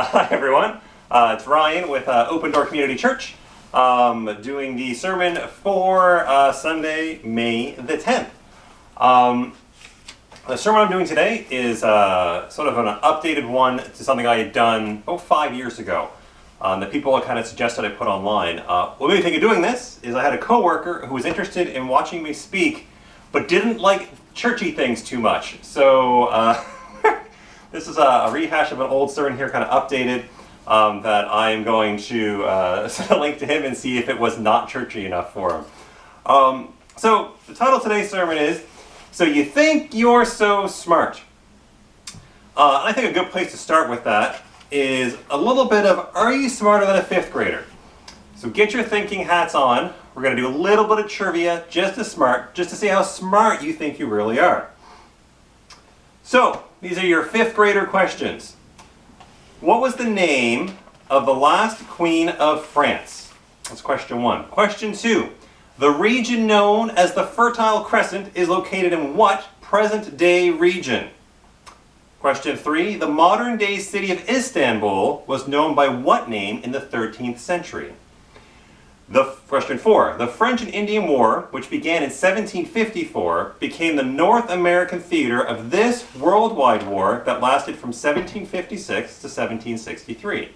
Hi everyone, it's Ryan with Open Door Community Church, doing the sermon for Sunday, May the 10th. The sermon I'm doing today is sort of an updated one to something I had done 5 years ago that people kind of suggested I put online. What made me think of doing this is I had a coworker who was interested in watching me speak but didn't like churchy things too much. So this is a rehash of an old sermon here, kind of updated, that I am going to send a link to him and see if it was not churchy enough for him. So the title of today's sermon is, So You Think You're So Smart. I think a good place to start with that is a little bit of, are you smarter than a fifth grader? So get your thinking hats on. We're going to do a little bit of trivia, just to see how smart you think you really are. So, these are your fifth grader questions. What was the name of the last queen of France? That's question 1. Question 2. The region known as the Fertile Crescent is located in what present-day region? Question 3. The modern-day city of Istanbul was known by what name in the 13th century? Question 4. The French and Indian War, which began in 1754, became the North American theater of this worldwide war that lasted from 1756 to 1763.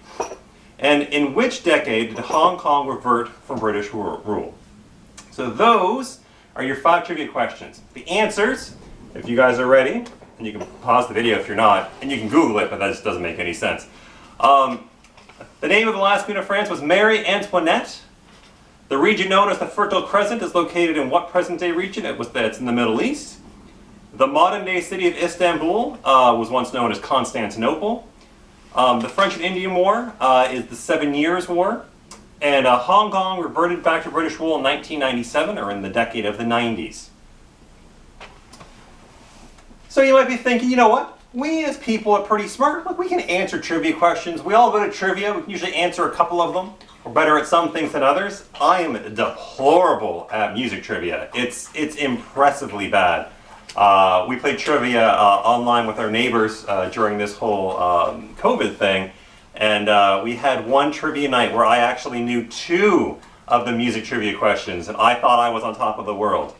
And in which decade did Hong Kong revert from British rule? So those are your 5 trivia questions. The answers, if you guys are ready, and you can pause the video if you're not, and you can Google it, but that just doesn't make any sense. The name of the last queen of France was Marie Antoinette. The region known as the Fertile Crescent is located in what present-day region? It's in the Middle East. The modern-day city of Istanbul was once known as Constantinople. The French and Indian War is the 7 Years' War. And Hong Kong reverted back to British rule in 1997, or in the decade of the 90s. So you might be thinking, you know what? We as people are pretty smart. Look, we can answer trivia questions. We all go to trivia. We can usually answer a couple of them. We're better at some things than others. I am deplorable at music trivia. It's impressively bad. We played trivia online with our neighbors during this whole COVID thing, and we had one trivia night where I actually knew 2 of the music trivia questions, and I thought I was on top of the world.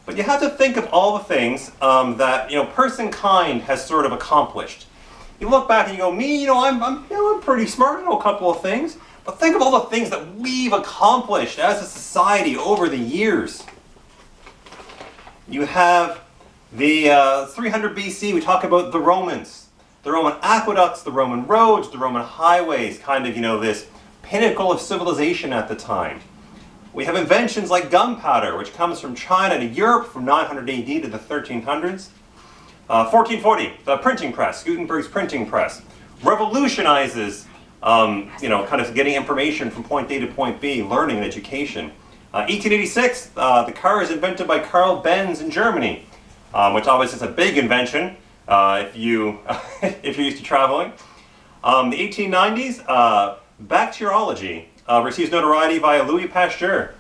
But you have to think of all the things that person kind has sort of accomplished. You look back and you go, me, I'm pretty smart. I know a couple of things. But think of all the things that we've accomplished as a society over the years. You have the 300 BC, we talk about the Romans. The Roman aqueducts, the Roman roads, the Roman highways, kind of, this pinnacle of civilization at the time. We have inventions like gunpowder, which comes from China to Europe from 900 AD to the 1300s. 1440, the printing press, Gutenberg's printing press, revolutionizes kind of getting information from point A to point B, learning and education. 1886, the car is invented by Carl Benz in Germany, which obviously is a big invention if you're used to traveling. The 1890s, bacteriology receives notoriety via Louis Pasteur.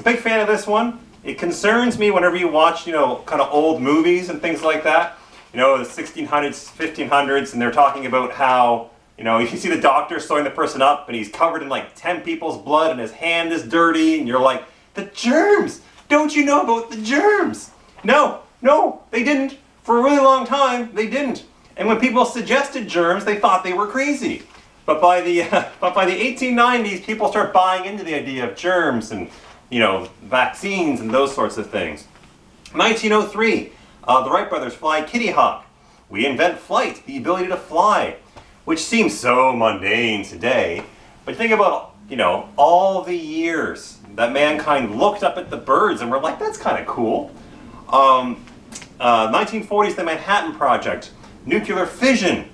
Big fan of this one. It concerns me whenever you watch, kind of old movies and things like that. The 1600s, 1500s, and they're talking about how you see the doctor sewing the person up and he's covered in like 10 people's blood and his hand is dirty and you're like, the germs! Don't you know about the germs? No, they didn't. For a really long time, they didn't. And when people suggested germs, they thought they were crazy. But by the 1890s, people start buying into the idea of germs and, vaccines and those sorts of things. 1903, the Wright brothers fly Kitty Hawk. We invent flight, the ability to fly, which seems so mundane today. But think about, all the years that mankind looked up at the birds and were like, that's kind of cool. 1940s, the Manhattan Project, nuclear fission,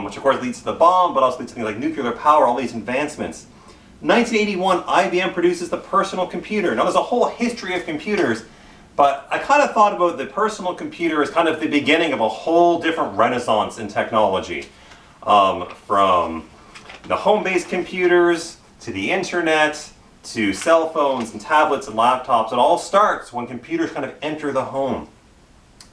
which of course leads to the bomb, but also leads to things like nuclear power, all these advancements. 1981, IBM produces the personal computer. Now there's a whole history of computers, but I kind of thought about the personal computer as kind of the beginning of a whole different renaissance in technology. From the home-based computers, to the internet, to cell phones and tablets and laptops. It all starts when computers kind of enter the home.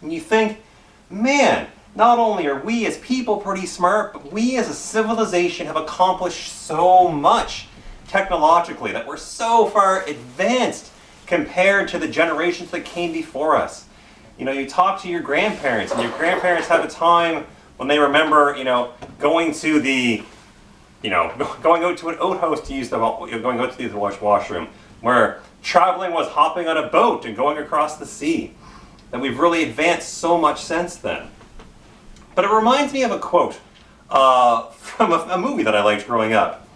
And you think, man, not only are we as people pretty smart, but we as a civilization have accomplished so much technologically that we're so far advanced compared to the generations that came before us. You know, you talk to your grandparents, and your grandparents have a time when they remember, going to the, going out to an outhouse to use going out to the washroom, where traveling was hopping on a boat and going across the sea. That we've really advanced so much since then. But it reminds me of a quote from a movie that I liked growing up,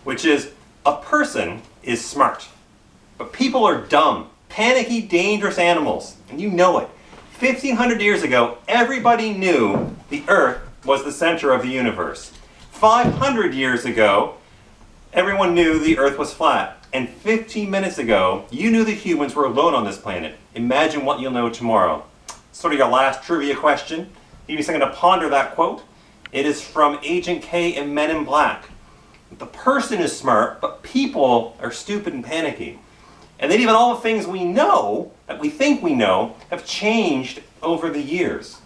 which is, "A person is smart, but people are dumb, panicky, dangerous animals, and you know it." 1,500 years ago, everybody knew the Earth was the center of the universe. 500 years ago, everyone knew the Earth was flat. And 15 minutes ago, you knew that humans were alone on this planet. Imagine what you'll know tomorrow. Sort of your last trivia question. Give you a second to ponder that quote. It is from Agent K in Men in Black. The person is smart, but people are stupid and panicky. And then even all the things we know, that we think we know, have changed over the years.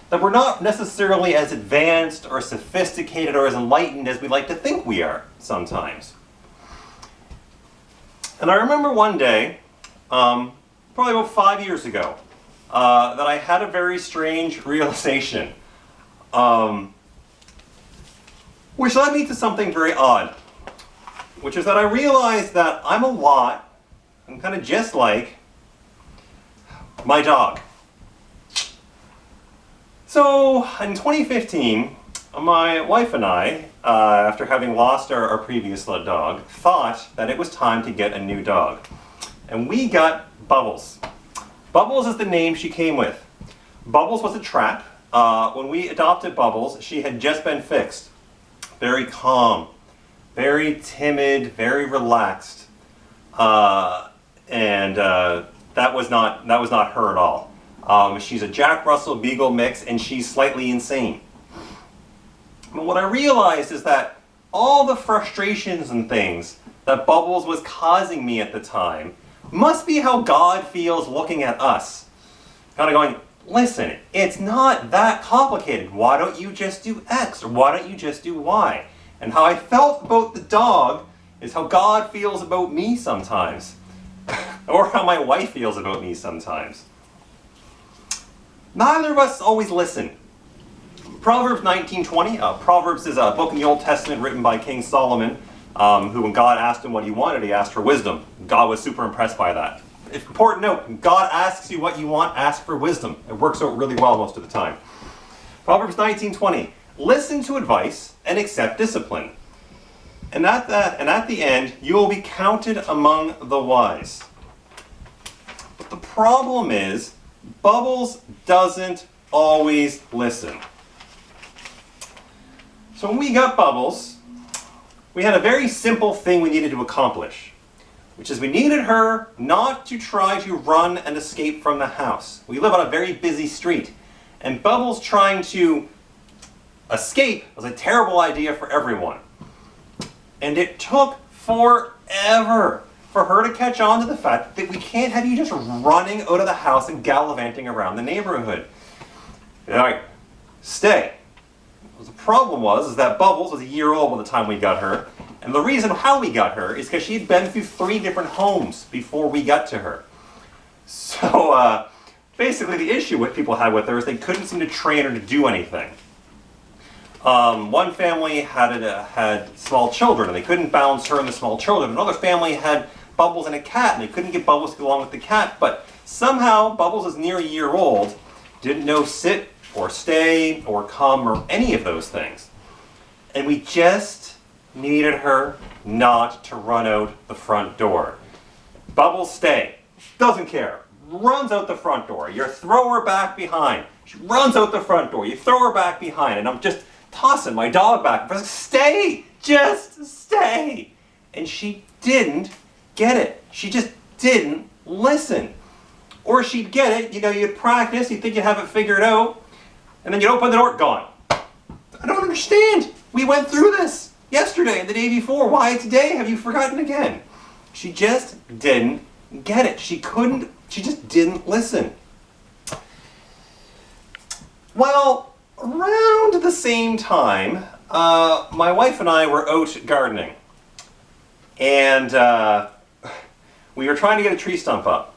That we're not necessarily as advanced or sophisticated or as enlightened as we like to think we are sometimes. And I remember one day, probably about 5 years ago, that I had a very strange realization, which led me to something very odd, which is that I realized that I'm kind of just like my dog. So in 2015, my wife and I, after having lost our previous dog, thought that it was time to get a new dog. And we got Bubbles. Bubbles is the name she came with. Bubbles was a trap. When we adopted Bubbles, she had just been fixed. Very calm, very timid, very relaxed. And that was not her at all. She's a Jack Russell Beagle mix, and she's slightly insane. But what I realized is that all the frustrations and things that Bubbles was causing me at the time must be how God feels looking at us. Kind of going, listen, it's not that complicated. Why don't you just do X? Or why don't you just do Y? And how I felt about the dog is how God feels about me sometimes. Or how my wife feels about me sometimes. Neither of us always listen. Proverbs 19:20. Proverbs is a book in the Old Testament written by King Solomon, who when God asked him what he wanted, he asked for wisdom. God was super impressed by that. Important note, when God asks you what you want, ask for wisdom. It works out really well most of the time. Proverbs 19:20. Listen to advice and accept discipline. And at the end, you will be counted among the wise. But the problem is, Bubbles doesn't always listen. So when we got Bubbles, we had a very simple thing we needed to accomplish, which is we needed her not to try to run and escape from the house. We live on a very busy street, and Bubbles trying to escape was a terrible idea for everyone. And it took forever for her to catch on to the fact that we can't have you just running out of the house and gallivanting around the neighborhood. All right, stay. The problem was that Bubbles was a year old by the time we got her, and the reason how we got her is because she had been through 3 different homes before we got to her. So basically the issue what people had with her is they couldn't seem to train her to do anything. One family had small children, and they couldn't balance her and the small children. Another family had Bubbles and a cat, and they couldn't get Bubbles to go along with the cat, but somehow Bubbles is near a year old, didn't know sit or stay or come or any of those things. And we just needed her not to run out the front door. Bubbles, stay. Doesn't care. Runs out the front door. You throw her back behind. She runs out the front door. You throw her back behind, and I'm just tossing my dog back. I was like, stay! Just stay! And she didn't get it. She just didn't listen. Or she'd get it, you'd practice, you'd think you'd have it figured out, and then you'd open the door, gone. I don't understand. We went through this yesterday and the day before. Why today have you forgotten again? She just didn't get it. She just didn't listen. Well, around the same time, my wife and I were out gardening. And we were trying to get a tree stump up.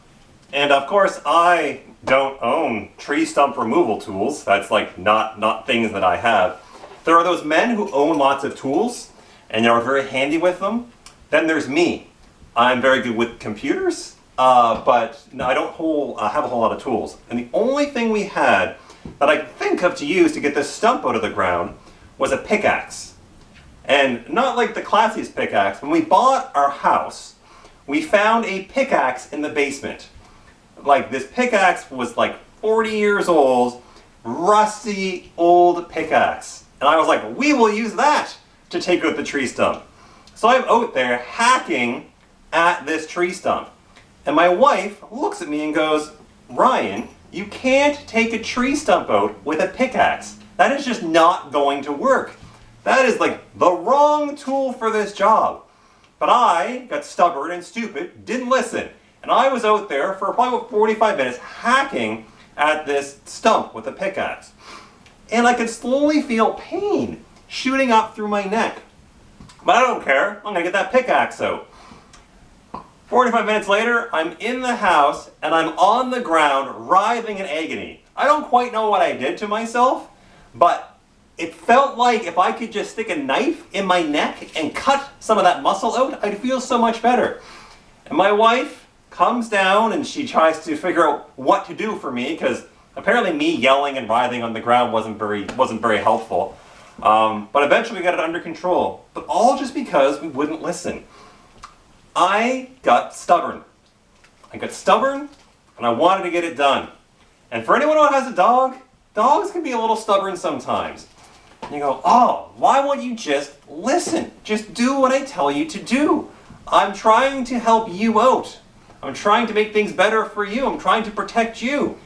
And of course, I don't own tree stump removal tools. That's like not things that I have. There are those men who own lots of tools and are very handy with them. Then there's me. I'm very good with computers, but no, I don't have a whole lot of tools. And the only thing we had that I could think of to use to get this stump out of the ground was a pickaxe. And not like the classiest pickaxe. When we bought our house, we found a pickaxe in the basement. Like, this pickaxe was like 40 years old, rusty old pickaxe. And I was like, we will use that to take out the tree stump. So I'm out there hacking at this tree stump. And my wife looks at me and goes, Ryan, you can't take a tree stump out with a pickaxe. That is just not going to work. That is like the wrong tool for this job. But I got stubborn and stupid, didn't listen. And I was out there for probably about 45 minutes hacking at this stump with a pickaxe. And I could slowly feel pain shooting up through my neck. But I don't care, I'm gonna get that pickaxe out. 45 minutes later, I'm in the house and I'm on the ground writhing in agony. I don't quite know what I did to myself, but it felt like if I could just stick a knife in my neck and cut some of that muscle out, I'd feel so much better. And my wife comes down and she tries to figure out what to do for me, because apparently me yelling and writhing on the ground wasn't very helpful. But eventually we got it under control. But all just because we wouldn't listen. I got stubborn. I got stubborn and I wanted to get it done. And for anyone who has a dog, dogs can be a little stubborn sometimes. And you go, oh, why won't you just listen? Just do what I tell you to do. I'm trying to help you out. I'm trying to make things better for you. I'm trying to protect you.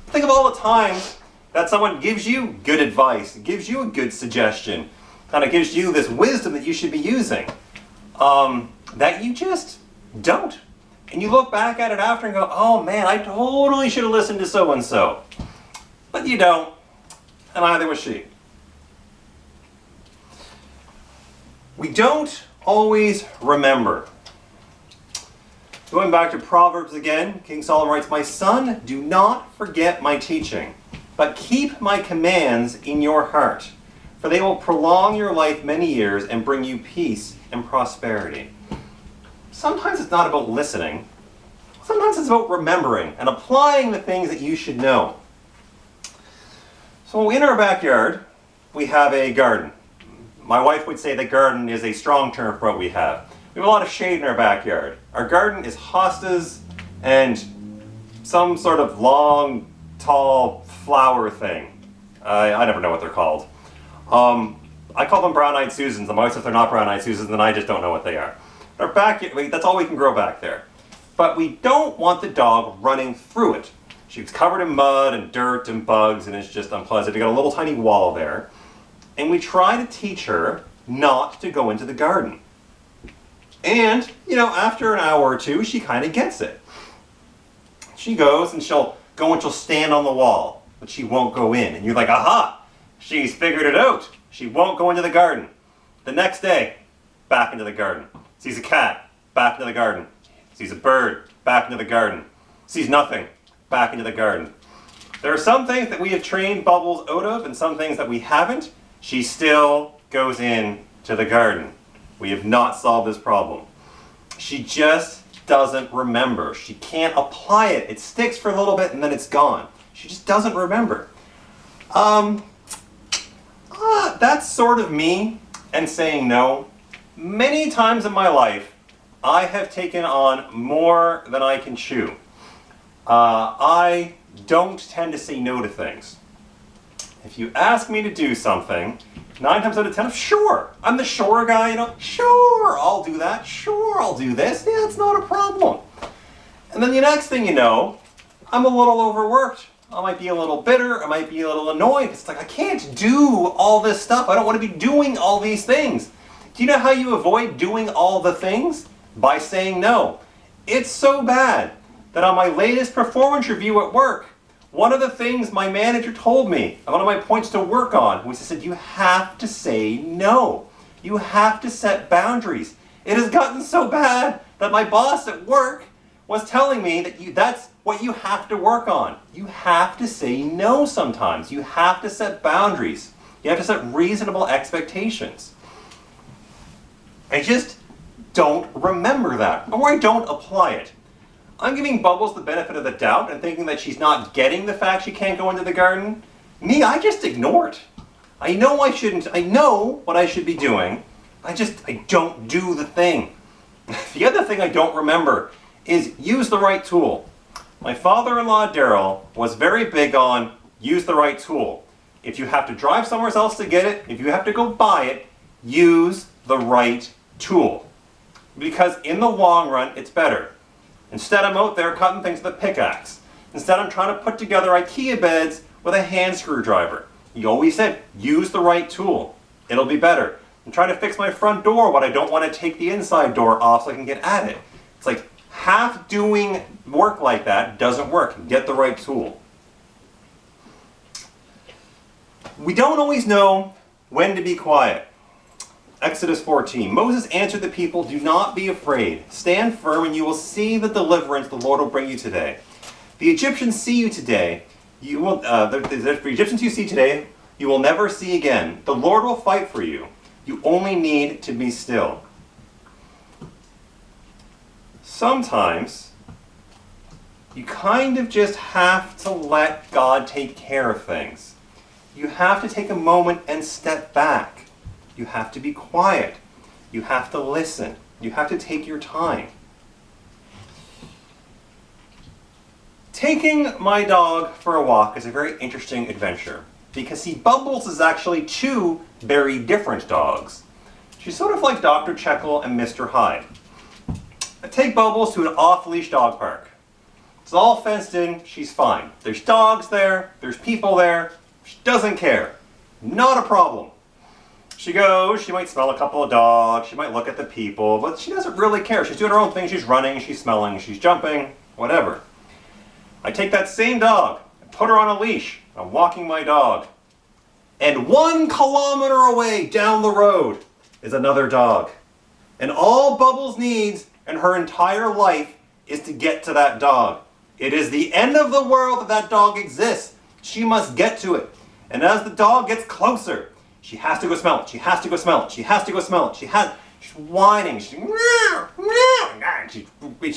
Think of all the times that someone gives you good advice, gives you a good suggestion, kind of gives you this wisdom that you should be using, that you just don't. And you look back at it after and go, oh man, I totally should have listened to so-and-so. But you don't, and neither was she. We don't always remember. Going back to Proverbs again, King Solomon writes, my son, do not forget my teaching, but keep my commands in your heart, for they will prolong your life many years and bring you peace and prosperity. Sometimes it's not about listening. Sometimes it's about remembering and applying the things that you should know. So in our backyard, we have a garden. My wife would say that garden is a strong term for what we have. We have a lot of shade in our backyard. Our garden is hostas and some sort of long, tall flower thing. I never know what they're called. I call them brown-eyed Susans. My wife says they're not brown-eyed Susans, and I just don't know what they are. Our backyard, that's all we can grow back there. But we don't want the dog running through it. She's covered in mud and dirt and bugs, and it's just unpleasant. We got a little tiny wall there. And we try to teach her not to go into the garden. And, after an hour or two, she kind of gets it. She goes and she'll stand on the wall, but she won't go in. And you're like, aha, she's figured it out. She won't go into the garden. The next day, back into the garden. Sees a cat, back into the garden. Sees a bird, back into the garden. Sees nothing, back into the garden. There are some things that we have trained Bubbles out of and some things that we haven't. She still goes in to the garden. We have not solved this problem. She just doesn't remember. She can't apply it. It sticks for a little bit and then it's gone. She just doesn't remember. That's sort of me and saying no. Many times in my life, I have taken on more than I can chew. I don't tend to say no to things. If you ask me to do something, 9 times out of 10, sure. I'm the sure guy, Sure, I'll do that. Sure, I'll do this. Yeah, it's not a problem. And then the next thing you know, I'm a little overworked. I might be a little bitter. I might be a little annoyed. It's like, I can't do all this stuff. I don't want to be doing all these things. Do you know how you avoid doing all the things? By saying no. It's so bad that on my latest performance review at work, One of the things my manager told me, one of my points to work on, was he said, you have to say no. You have to set boundaries. It has gotten so bad that my boss at work was telling me that that's what you have to work on. You have to say no sometimes. You have to set boundaries. You have to set reasonable expectations. I just don't remember that, or I don't apply it. I'm giving Bubbles the benefit of the doubt and thinking that she's not getting the fact she can't go into the garden. Me, I just ignore it. I know I shouldn't. I know what I should be doing. I don't do the thing. The other thing I don't remember is use the right tool. My father-in-law, Daryl, was very big on use the right tool. If you have to drive somewhere else to get it, if you have to go buy it, use the right tool. Because in the long run, it's better. Instead, I'm out there cutting things with a pickaxe. Instead, I'm trying to put together IKEA beds with a hand screwdriver. You always said, use the right tool. It'll be better. I'm trying to fix my front door, but I don't want to take the inside door off so I can get at it. It's like half doing work like that doesn't work. Get the right tool. We don't always know when to be quiet. Exodus 14. Moses answered the people, do not be afraid. Stand firm and you will see the deliverance the Lord will bring you today. The Egyptians see you today. The Egyptians you see today, you will never see again. The Lord will fight for you. You only need to be still. Sometimes you kind of just have to let God take care of things. You have to take a moment and step back. You have to be quiet. You have to listen. You have to take your time. Taking my dog for a walk is a very interesting adventure because, see, Bubbles is actually two very different dogs. She's sort of like Dr. Jekyll and Mr. Hyde. I take Bubbles to an off-leash dog park. It's all fenced in. She's fine. There's dogs there. There's people there. She doesn't care. Not a problem. She goes, she might smell a couple of dogs, she might look at the people, but she doesn't really care. She's doing her own thing, she's running, she's smelling, she's jumping, whatever. I take that same dog, and put her on a leash, I'm walking my dog. And 1 kilometer away down the road is another dog. And all Bubbles needs in her entire life is to get to that dog. It is the end of the world that that dog exists. She must get to it. And as the dog gets closer, she has to go smell it. She has to go smell it. She has to go smell it. She's whining. She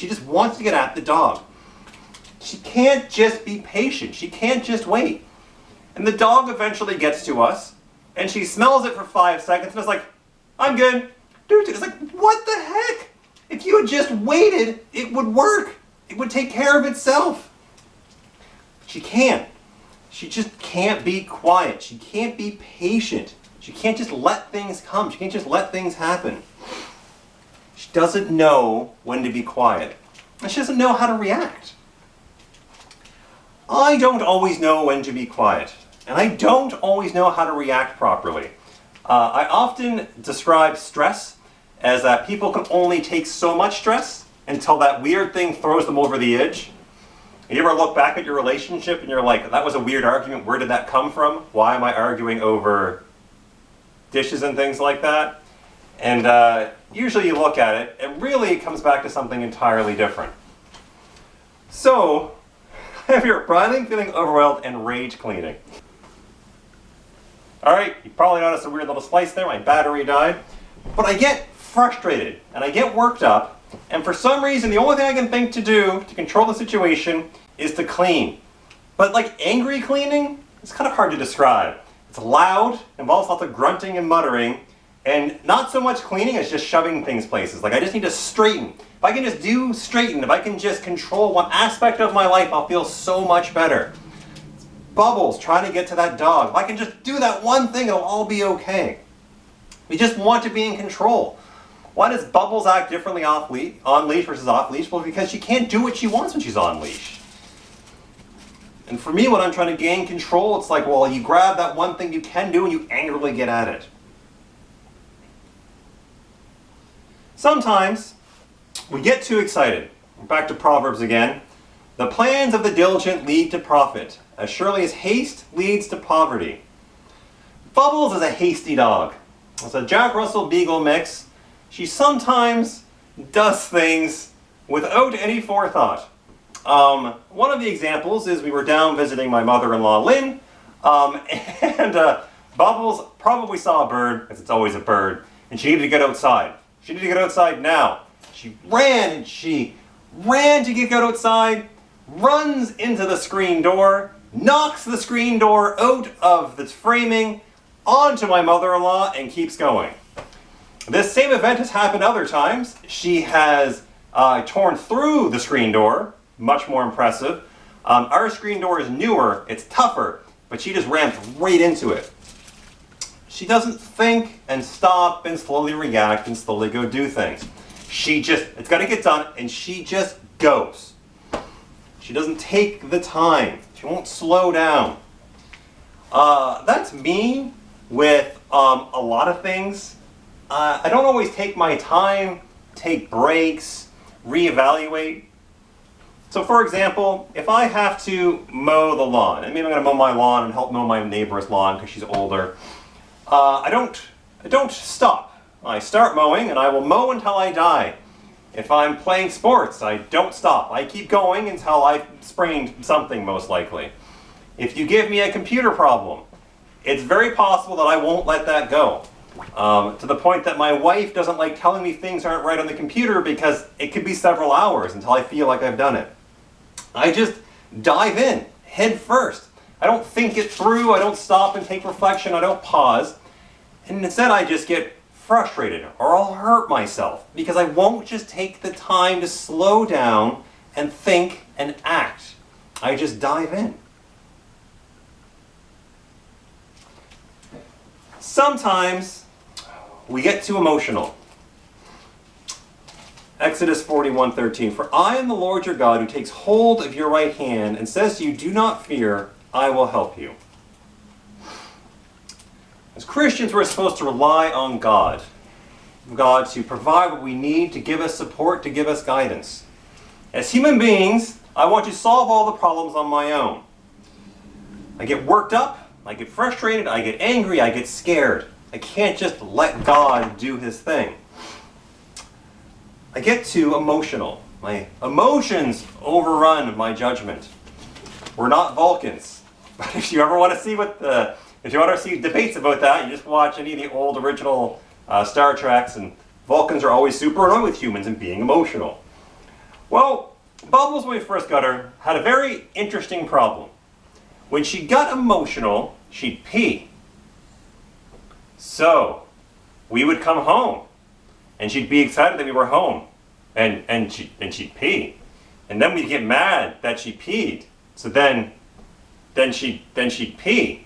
just wants to get at the dog. She can't just be patient. She can't just wait. And the dog eventually gets to us, and she smells it for 5 seconds, and it's like, I'm good. Dude, it's like, what the heck? If you had just waited, it would work. It would take care of itself. She can't. She just can't be quiet. She can't be patient. She can't just let things come. She can't just let things happen. She doesn't know when to be quiet. And she doesn't know how to react. I don't always know when to be quiet. And I don't always know how to react properly. I often describe stress as that people can only take so much stress until that weird thing throws them over the edge. You ever look back at your relationship and you're like, that was a weird argument, where did that come from? Why am I arguing over dishes and things like that? And usually you look at it, and really it comes back to something entirely different. So, if you're probably feeling overwhelmed and rage cleaning. Alright, you probably noticed a weird little slice there, my battery died. But I get frustrated, and I get worked up, and for some reason the only thing I can think to do to control the situation is to clean. But like angry cleaning, it's kind of hard to describe. It's loud, involves lots of grunting and muttering, and not so much cleaning as just shoving things places. Like I just need to straighten. If I can just straighten, if I can just control one aspect of my life, I'll feel so much better. Bubbles trying to get to that dog. If I can just do that one thing, it'll all be okay. We just want to be in control. Why does Bubbles act differently on leash versus off leash? Well, because she can't do what she wants when she's on leash. And for me, when I'm trying to gain control, it's like, well, you grab that one thing you can do and you angrily get at it. Sometimes we get too excited. Back to Proverbs again. The plans of the diligent lead to profit, as surely as haste leads to poverty. Bubbles is a hasty dog. It's a Jack Russell Beagle mix. She sometimes does things without any forethought. One of the examples is we were down visiting my mother-in-law, Lynn, and Bubbles probably saw a bird, as it's always a bird, and she needed to get outside. She needed to get outside now. She ran to get outside, runs into the screen door, knocks the screen door out of the framing, onto my mother-in-law, and keeps going. This same event has happened other times. She has torn through the screen door, much more impressive. Our screen door is newer, it's tougher, but she just ramped right into it. She doesn't think and stop and slowly react and slowly go do things. It's got to get done, and she just goes. She doesn't take the time. She won't slow down. That's me with a lot of things. I don't always take my time, take breaks, reevaluate. So for example, if I have to mow the lawn, and maybe I'm going to mow my lawn and help mow my neighbor's lawn because she's older, I don't stop. I start mowing and I will mow until I die. If I'm playing sports, I don't stop. I keep going until I've sprained something, most likely. If you give me a computer problem, it's very possible that I won't let that go. To the point that my wife doesn't like telling me things aren't right on the computer because it could be several hours until I feel like I've done it. I just dive in, head first. I don't think it through, I don't stop and take reflection, I don't pause. And instead I just get frustrated or I'll hurt myself because I won't just take the time to slow down and think and act. I just dive in. Sometimes we get too emotional. Exodus 41:13, "For I am the Lord your God who takes hold of your right hand and says to you, 'Do not fear, I will help you.'" As Christians, we're supposed to rely on God to provide what we need, to give us support, to give us guidance. As human beings, I want to solve all the problems on my own. I get worked up, I get frustrated, I get angry, I get scared. I can't just let God do his thing. I get too emotional. My emotions overrun my judgment. We're not Vulcans. But if you ever want to see debates about that, you just watch any of the old original Star Treks, and Vulcans are always super annoyed with humans and being emotional. Well, Bubbles, when we first got her, had a very interesting problem. When she got emotional, she'd pee. So, we would come home, and she'd be excited that we were home, and she'd pee. And then we'd get mad that she peed. So then she'd pee.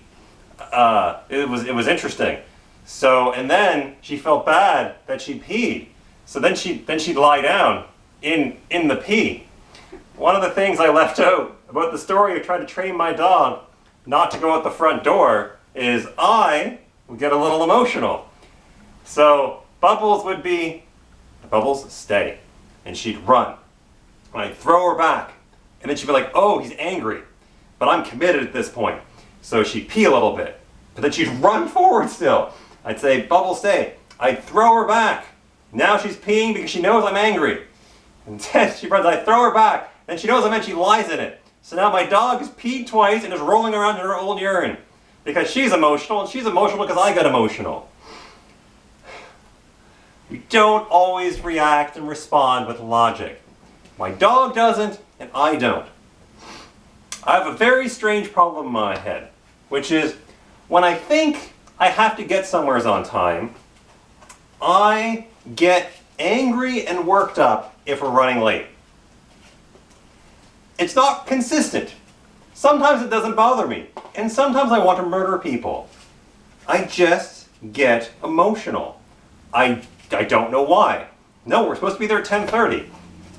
It was interesting. So, and then she felt bad that she peed. So then she'd lie down in the pee. One of the things I left out about the story of trying to train my dog not to go out the front door is I would get a little emotional. So Bubbles would be, "Bubbles, stay." And she'd run. And I'd throw her back. And then she'd be like, "Oh, he's angry. But I'm committed at this point." So she'd pee a little bit. But then she'd run forward still. I'd say, "Bubbles, stay." I'd throw her back. Now she's peeing because she knows I'm angry. And then she runs, I throw her back. Then she knows I'm in, she lies in it. So now my dog has peed twice and is rolling around in her old urine. Because she's emotional, and she's emotional because I got emotional. We don't always react and respond with logic. My dog doesn't, and I don't. I have a very strange problem in my head, which is when I think I have to get somewhere on time, I get angry and worked up if we're running late. It's not consistent. Sometimes it doesn't bother me, and sometimes I want to murder people. I just get emotional. I don't know why. No, we're supposed to be there at 10:30.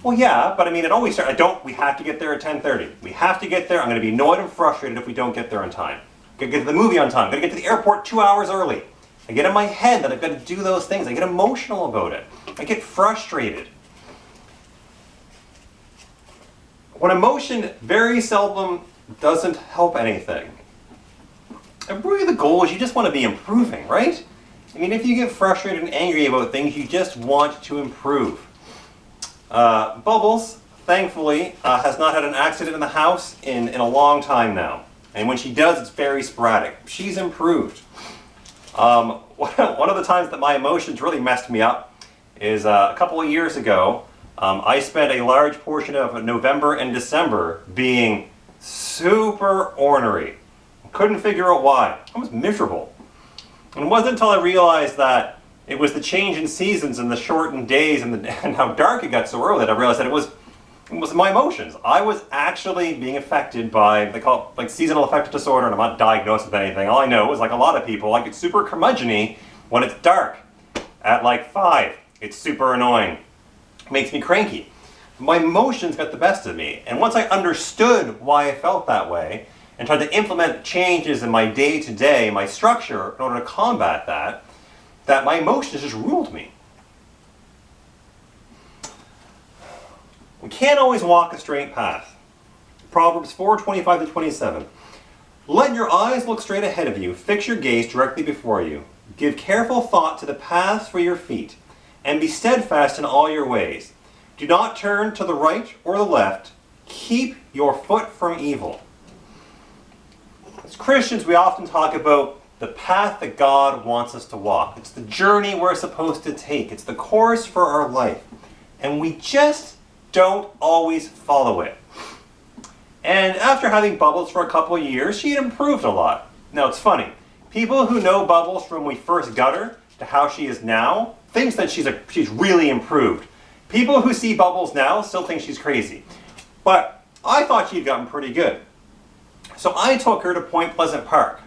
Well, yeah, but I mean, it always starts, we have to get there at 10:30. We have to get there. I'm going to be annoyed and frustrated if we don't get there on time. I'm going to get to the movie on time. I'm going to get to the airport 2 hours early. I get in my head that I've got to do those things. I get emotional about it. I get frustrated. When emotion very seldom doesn't help anything. And really the goal is you just want to be improving, right? I mean, if you get frustrated and angry about things, you just want to improve. Bubbles, thankfully, has not had an accident in the house in a long time now. And when she does, it's very sporadic. She's improved. One of the times that my emotions really messed me up is a couple of years ago. I spent a large portion of November and December being super ornery. Couldn't figure out why. I was miserable. And it wasn't until I realized that it was the change in seasons and the shortened days and how dark it got so early that I realized that it was my emotions. I was actually being affected by, they call it like seasonal affective disorder, and I'm not diagnosed with anything. All I know is, like a lot of people, I get super curmudgeon-y when it's dark. At like 5, it's super annoying. It makes me cranky. My emotions got the best of me. And once I understood why I felt that way, and tried to implement changes in my day-to-day, my structure, in order to combat that my emotions just ruled me. We can't always walk a straight path. Proverbs 4:25-27. Let your eyes look straight ahead of you. Fix your gaze directly before you. Give careful thought to the paths for your feet, and be steadfast in all your ways. Do not turn to the right or the left. Keep your foot from evil. As Christians, we often talk about the path that God wants us to walk. It's the journey we're supposed to take. It's the course for our life. And we just don't always follow it. And after having Bubbles for a couple of years, she had improved a lot. Now, it's funny. People who know Bubbles from when we first got her to how she is now thinks that she's really improved. People who see Bubbles now still think she's crazy. But I thought she had gotten pretty good. So I took her to Point Pleasant Park,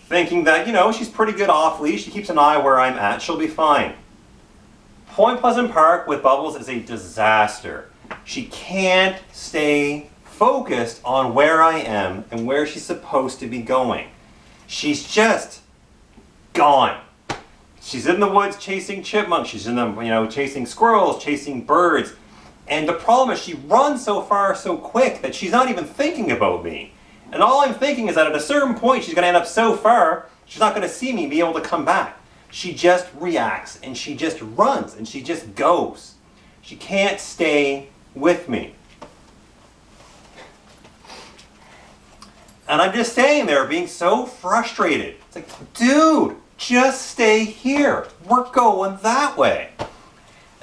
thinking that, she's pretty good off-leash. She keeps an eye where I'm at. She'll be fine. Point Pleasant Park with Bubbles is a disaster. She can't stay focused on where I am and where she's supposed to be going. She's just gone. She's in the woods chasing chipmunks. She's in them, chasing squirrels, chasing birds. And the problem is she runs so far so quick that she's not even thinking about me. And all I'm thinking is that at a certain point she's going to end up so far, she's not going to see me and be able to come back. She just reacts and she just runs and she just goes. She can't stay with me. And I'm just staying there being so frustrated. It's like, dude, just stay here. We're going that way.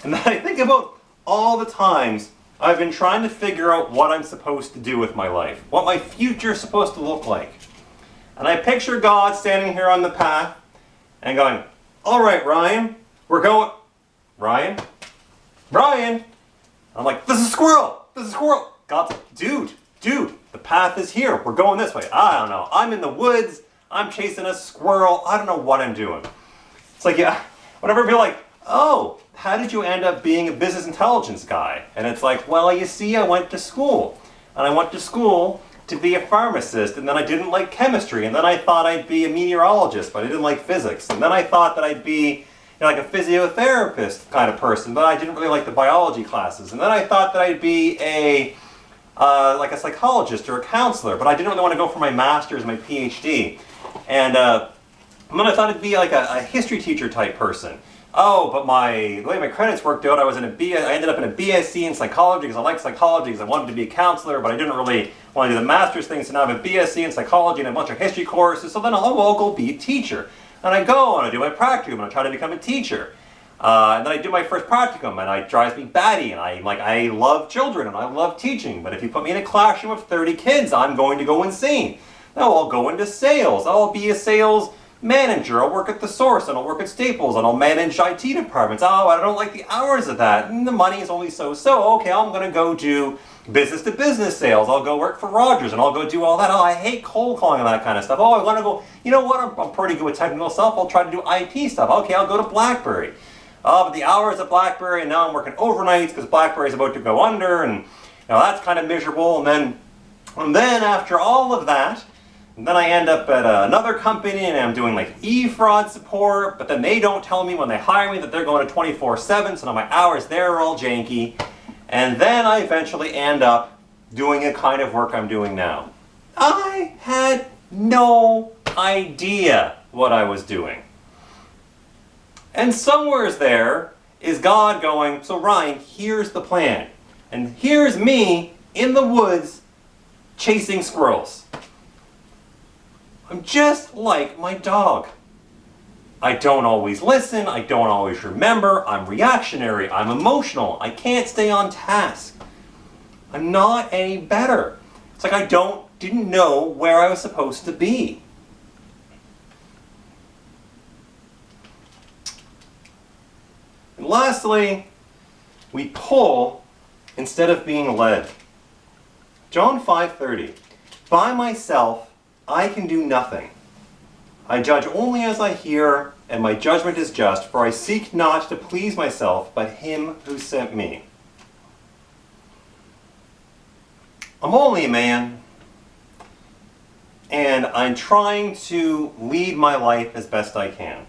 And then I think about all the times I've been trying to figure out what I'm supposed to do with my life, what my future is supposed to look like. And I picture God standing here on the path and going, all right, Ryan, we're going. Ryan? I'm like, this is a squirrel. God's like, dude, the path is here. We're going this way. I don't know. I'm in the woods. I'm chasing a squirrel. I don't know what I'm doing. It's like, whenever people are like, oh, how did you end up being a business intelligence guy? And it's like, well, you see, I went to school. And I went to school to be a pharmacist, and then I didn't like chemistry, and then I thought I'd be a meteorologist, but I didn't like physics. And then I thought that I'd be like a physiotherapist kind of person, but I didn't really like the biology classes. And then I thought that I'd be like a psychologist or a counselor, but I didn't really want to go for my master's, my PhD. And then I thought it'd be like a history teacher type person. Oh, but the way my credits worked out, I ended up in a BSc in psychology because I like psychology, because I wanted to be a counselor, but I didn't really want to do the master's thing, so now I have a BSc in psychology and a bunch of history courses, so then I'll go be a teacher. And I go and I do my practicum and I try to become a teacher. And then I do my first practicum and it drives me batty, and I love children and I love teaching, but if you put me in a classroom of 30 kids, I'm going to go insane. Now I'll go into sales. I'll be a sales manager. I'll work at The Source and I'll work at Staples and I'll manage IT departments. Oh, I don't like the hours of that. And the money is only so-so. Okay, I'm going to go do business-to-business sales. I'll go work for Rogers and I'll go do all that. Oh, I hate cold calling and that kind of stuff. Oh, I want to go, you know what, I'm pretty good with technical stuff. I'll try to do IT stuff. Okay, I'll go to BlackBerry. Oh, but the hours at BlackBerry, and now I'm working overnights because BlackBerry's about to go under, and that's kind of miserable. And then after all of that, and then I end up at another company and I'm doing like e-fraud support, but then they don't tell me when they hire me that they're going to 24/7, so now my hours there are all janky. And then I eventually end up doing the kind of work I'm doing now. I had no idea what I was doing. And somewheres there is God going, so Ryan, here's the plan. And here's me in the woods chasing squirrels. I'm just like my dog. I don't always listen, I don't always remember, I'm reactionary, I'm emotional, I can't stay on task. I'm not any better. It's like I didn't know where I was supposed to be. And lastly, we pull instead of being led. John 5:30. By myself I can do nothing. I judge only as I hear, and my judgment is just, for I seek not to please myself, but him who sent me. I'm only a man, and I'm trying to lead my life as best I can.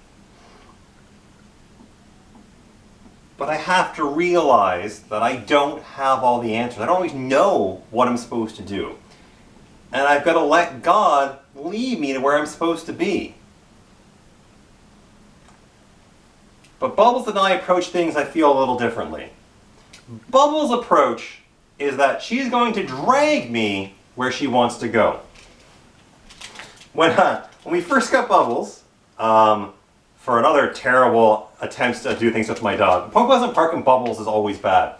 But I have to realize that I don't have all the answers. I don't always know what I'm supposed to do. And I've got to let God lead me to where I'm supposed to be. But Bubbles and I approach things, I feel, a little differently. Bubbles' approach is that she's going to drag me where she wants to go. When we first got Bubbles, for another terrible attempts to do things with my dog, Point Pleasant Park and Bubbles is always bad.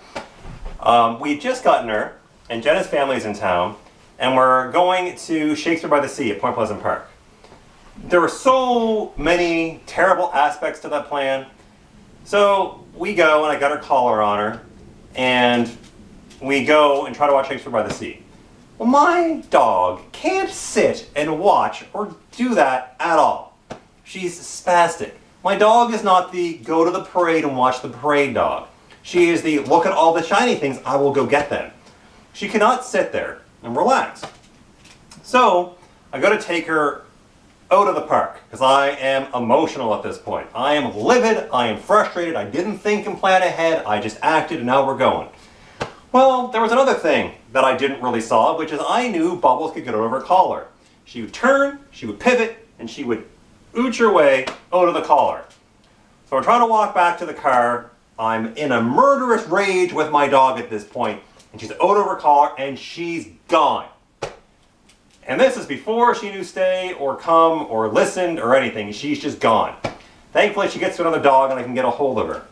We'd just gotten her, and Jenna's family's in town, and we're going to Shakespeare by the Sea at Point Pleasant Park. There were so many terrible aspects to that plan. So we go, and I got her collar on her, and we go and try to watch Shakespeare by the Sea. Well, my dog can't sit and watch or do that at all. She's spastic. My dog is not the go to the parade and watch the parade dog. She is the look at all the shiny things, I will go get them. She cannot sit there and relax. So I got to take her out of the park because I am emotional at this point. I am livid, I am frustrated, I didn't think and plan ahead, I just acted and now we're going. Well, there was another thing that I didn't really solve, which is I knew Bubbles could get out of her collar. She would turn, she would pivot, and she would ooch her way out of the collar. So we're trying to walk back to the car. I'm in a murderous rage with my dog at this point, and she's out of her collar, and she's gone. And this is before she knew stay or come or listened or anything. She's just gone. Thankfully, she gets to another dog and I can get a hold of her.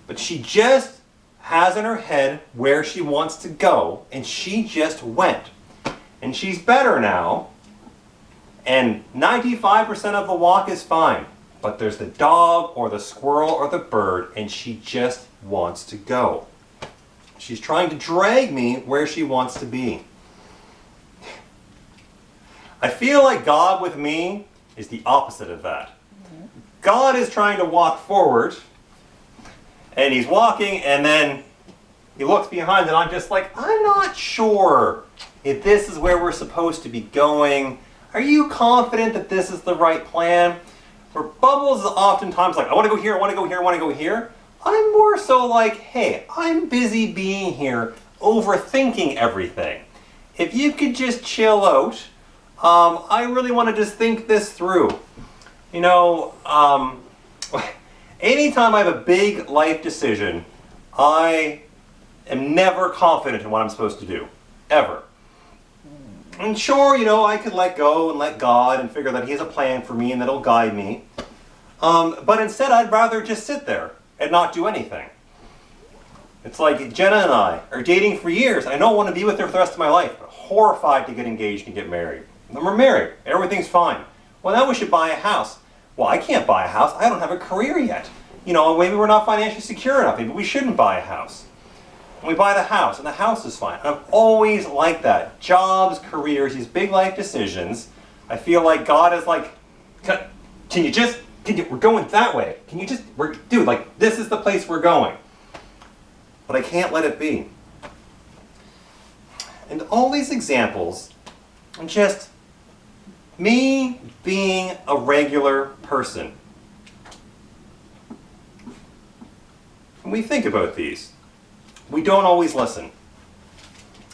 But she just has in her head where she wants to go, and she just went. And she's better now, and 95% of the walk is fine. But there's the dog or the squirrel or the bird, and she just wants to go. She's trying to drag me where she wants to be. I feel like God with me is the opposite of that. God is trying to walk forward, and he's walking, and then he looks behind, and I'm just like, I'm not sure if this is where we're supposed to be going. Are you confident that this is the right plan? Where Bubbles is oftentimes like, I want to go here, I want to go here, I want to go here. I'm more so like, hey, I'm busy being here, overthinking everything. If you could just chill out, I really want to just think this through. You know, anytime I have a big life decision, I am never confident in what I'm supposed to do, ever. And sure, you know, I could let go and let God and figure that he has a plan for me and that he'll guide me. But instead, I'd rather just sit there and not do anything. It's like Jenna and I are dating for years. I don't want to be with her for the rest of my life. I'm horrified to get engaged and get married. And we're married. Everything's fine. Well, now we should buy a house. Well, I can't buy a house. I don't have a career yet. You know, maybe we're not financially secure enough. Maybe we shouldn't buy a house. And we buy the house, and the house is fine. And I'm always like that. Jobs, careers, these big life decisions. I feel like God is like, we're going that way. Can you just, dude, like, this is the place we're going. But I can't let it be. And all these examples are just me being a regular person. When we think about these, we don't always listen.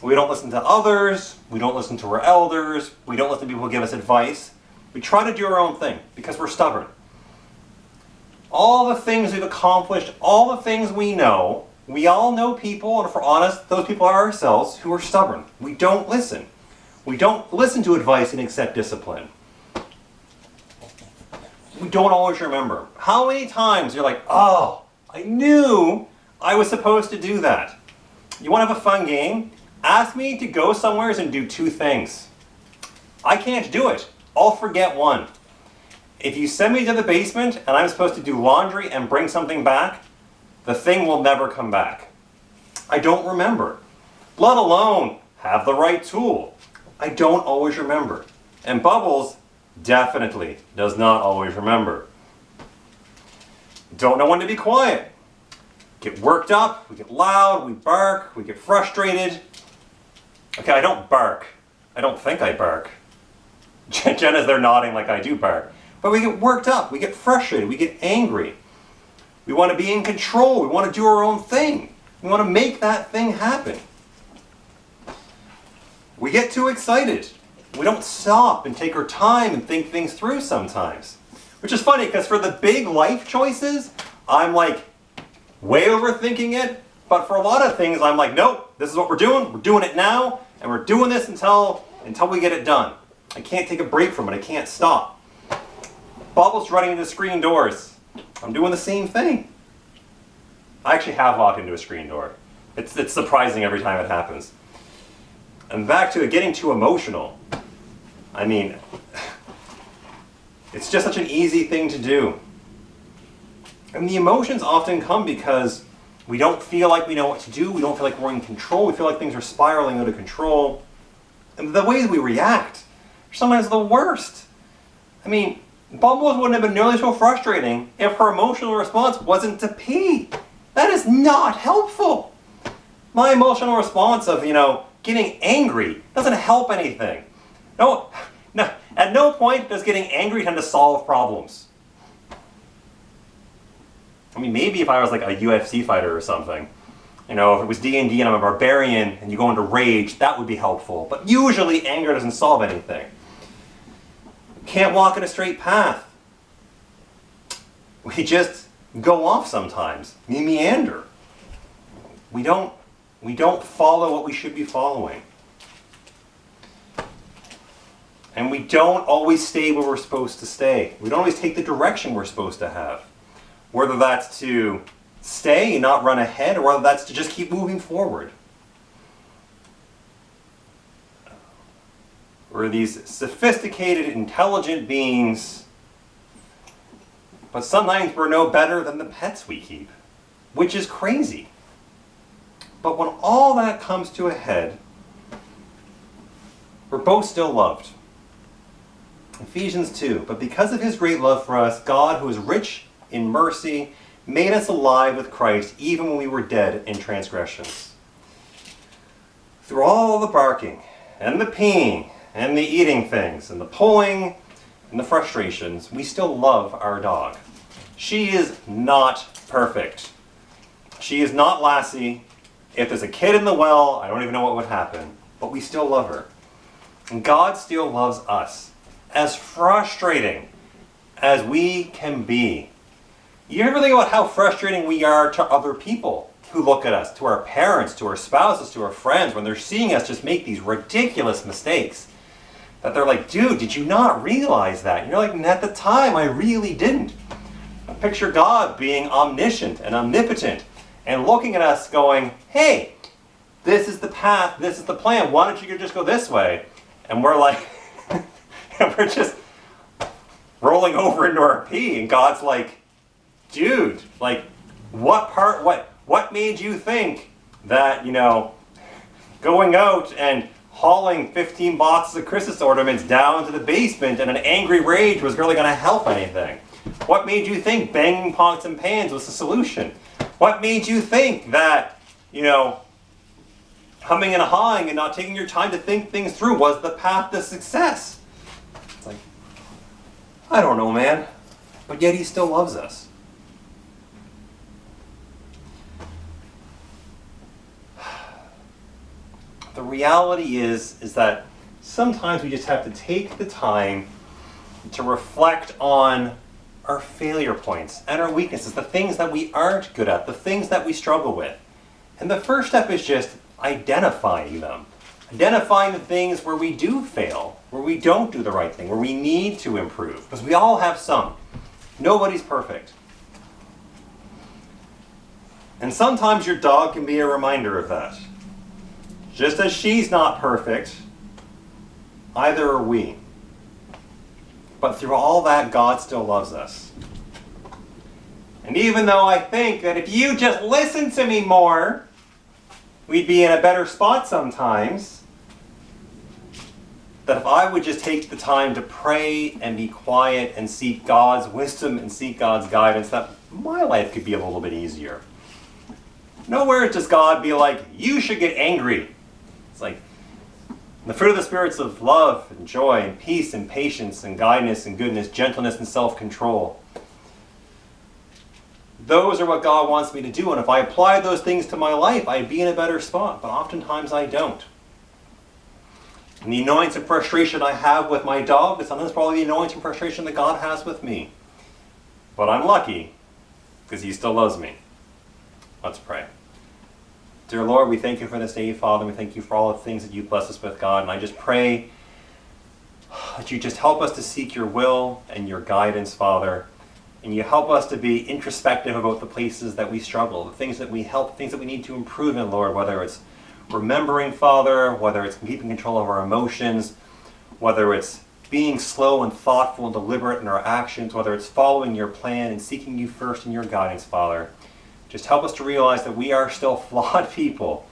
We don't listen to others. We don't listen to our elders. We don't listen to people who give us advice. We try to do our own thing because we're stubborn. All the things we've accomplished, all the things we know, we all know people, and if we're honest, those people are ourselves, who are stubborn. We don't listen. We don't listen to advice and accept discipline. We don't always remember. How many times you're like, oh, I knew I was supposed to do that. You want to have a fun game? Ask me to go somewhere and do 2 things. I can't do it. I'll forget one. If you send me to the basement and I'm supposed to do laundry and bring something back, the thing will never come back. I don't remember. Let alone have the right tool. I don't always remember. And Bubbles definitely does not always remember. Don't know when to be quiet. Get worked up, we get loud, we bark, we get frustrated. Okay, I don't bark. I don't think I bark. Jenna's there nodding like I do bark. But we get worked up, we get frustrated, we get angry. We want to be in control, we want to do our own thing. We want to make that thing happen. We get too excited. We don't stop and take our time and think things through sometimes. Which is funny because for the big life choices, I'm like way overthinking it. But for a lot of things, I'm like, nope, this is what we're doing it now, and we're doing this until we get it done. I can't take a break from it, I can't stop. Bubbles running into screen doors. I'm doing the same thing. I actually have walked into a screen door. It's surprising every time it happens. And back to it, getting too emotional. I mean, it's just such an easy thing to do. And the emotions often come because we don't feel like we know what to do, we don't feel like we're in control, we feel like things are spiraling out of control. And the ways we react are sometimes the worst. I mean, Bubbles wouldn't have been nearly so frustrating if her emotional response wasn't to pee. That is not helpful. My emotional response of, getting angry doesn't help anything. No, at no point does getting angry tend to solve problems. I mean, maybe if I was like a UFC fighter or something, if it was D&D and I'm a barbarian and you go into rage, that would be helpful. But usually anger doesn't solve anything. Can't walk in a straight path. We just go off sometimes. We meander. We don't follow what we should be following. And we don't always stay where we're supposed to stay. We don't always take the direction we're supposed to have. Whether that's to stay and not run ahead, or whether that's to just keep moving forward. We're these sophisticated, intelligent beings, but sometimes we're no better than the pets we keep, which is crazy. But when all that comes to a head, we're both still loved. Ephesians 2, but because of his great love for us, God, who is rich in mercy, made us alive with Christ even when we were dead in transgressions. Through all the barking, and the peeing, and the eating things, and the pulling, and the frustrations, we still love our dog. She is not perfect. She is not Lassie. If there's a kid in the well, I don't even know what would happen, but we still love her. And God still loves us, as frustrating as we can be. You ever think about how frustrating we are to other people who look at us, to our parents, to our spouses, to our friends, when they're seeing us just make these ridiculous mistakes? That they're like, dude, did you not realize that? You're like, at the time, I really didn't. I picture God being omniscient and omnipotent and looking at us going, hey, this is the path, this is the plan, why don't you just go this way? And we're like, and we're just rolling over into our pee, and God's like, dude, like, what made you think that, going out and hauling 15 boxes of Christmas ornaments down to the basement in an angry rage was really going to help anything? What made you think banging pots and pans was the solution? What made you think that, humming and hawing and not taking your time to think things through was the path to success? It's like, I don't know, man. But yet he still loves us. The reality is that sometimes we just have to take the time to reflect on our failure points and our weaknesses, the things that we aren't good at, the things that we struggle with. And the first step is just identifying them. Identifying the things where we do fail, where we don't do the right thing, where we need to improve. Because we all have some. Nobody's perfect. And sometimes your dog can be a reminder of that. Just as she's not perfect, either are we. But through all that, God still loves us. And even though I think that if you just listen to me more, we'd be in a better spot sometimes, that if I would just take the time to pray and be quiet and seek God's wisdom and seek God's guidance, that my life could be a little bit easier. Nowhere does God be like, you should get angry. It's like, the fruit of the spirits of love and joy and peace and patience and kindness and goodness, gentleness and self-control. Those are what God wants me to do, and if I apply those things to my life, I'd be in a better spot, but oftentimes I don't. And the annoyance and frustration I have with my dog is sometimes probably the annoyance and frustration that God has with me. But I'm lucky, because He still loves me. Let's pray. Dear Lord, we thank You for this day, Father. We thank You for all the things that You bless us with, God. And I just pray that You just help us to seek Your will and Your guidance, Father. And You help us to be introspective about the places that we struggle, the things that we need to improve in, Lord, whether it's remembering, Father, whether it's keeping control of our emotions, whether it's being slow and thoughtful and deliberate in our actions, whether it's following Your plan and seeking You first in Your guidance, Father. Just help us to realize that we are still flawed people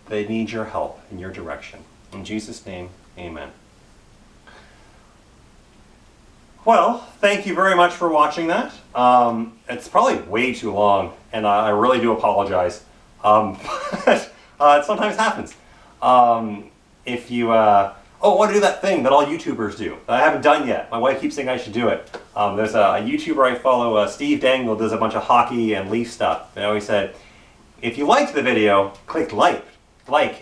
that need Your help and Your direction. In Jesus' name, amen. Well, thank you very much for watching that. It's probably way too long, and I really do apologize. But it sometimes happens. If you, I want to do that thing that all YouTubers do that I haven't done yet. My wife keeps saying I should do it. There's a YouTuber I follow, Steve Dangle, does a bunch of hockey and Leaf stuff. And I always said, if you liked the video, click like.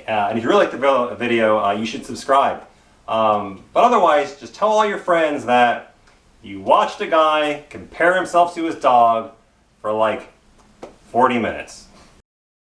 And if you really like the video, you should subscribe. But otherwise, just tell all your friends that you watched a guy compare himself to his dog for like 40 minutes.